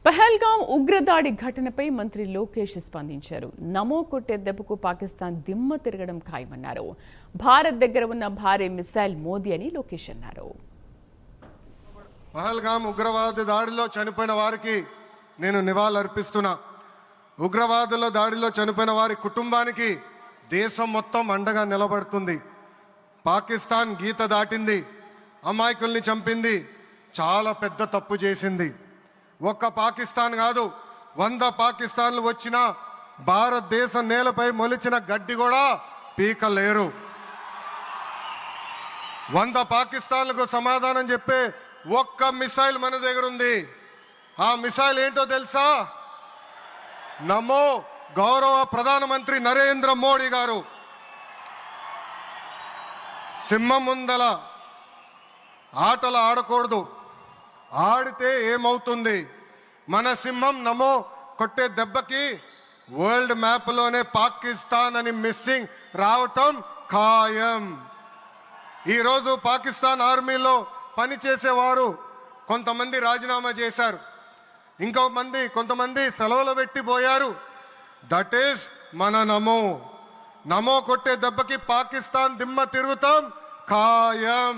పహల్గాం ఉగ్రదాడి ఘటనపై మంత్రి లోకేష్ స్పందించారు. నమో కొట్టే దెబ్బకు పాకిస్తాన్ దిమ్మ తిరగడం ఖాయమన్నారు. భారత్ దగ్గర ఉన్న భారీ మిసైల్ మోదీ అని లోకేష్ అన్నారు. పహల్గాం ఉగ్రవాద దాడిలో చనిపోయిన వారికి నేను నివాళులర్పిస్తున్నా. ఉగ్రవాదుల దాడిలో చనిపోయిన వారి కుటుంబానికి దేశం మొత్తం అండగా నిలబడుతుంది. పాకిస్తాన్ గీత దాటింది, అమాయకుల్ని చంపింది, చాలా పెద్ద తప్పు చేసింది. ఒక్క పాకిస్తాన్ కాదు, 100 పాకిస్తాన్లు వచ్చినా భారతదేశం నేలపై మొలిచిన గడ్డి కూడా పీకలేరు. 100 పాకిస్తాన్లకు సమాధానం చెప్పే ఒక్క మిసైల్ మన దగ్గర ఉంది. ఆ మిసైల్ ఏంటో తెలుసా? నమో గౌరవ ప్రధానమంత్రి నరేంద్ర మోడీ గారు. సింహం ముందల ఆటలు ఆడకూడదు, ఆడితే ఏమవుతుంది? మన సింహం నమో కొట్టే దెబ్బకి వరల్డ్ మ్యాప్లోనే పాకిస్తాన్ అని మిస్సింగ్ రావటం ఖాయం. ఈరోజు పాకిస్తాన్ ఆర్మీలో పనిచేసేవారు కొంతమంది రాజీనామా చేశారు, కొంతమంది సెలవులు పెట్టిపోయారు. దట్ ఈస్ మన నమో కొట్టే దెబ్బకి పాకిస్తాన్ దిమ్మ తిరుగుతాం ఖాయం.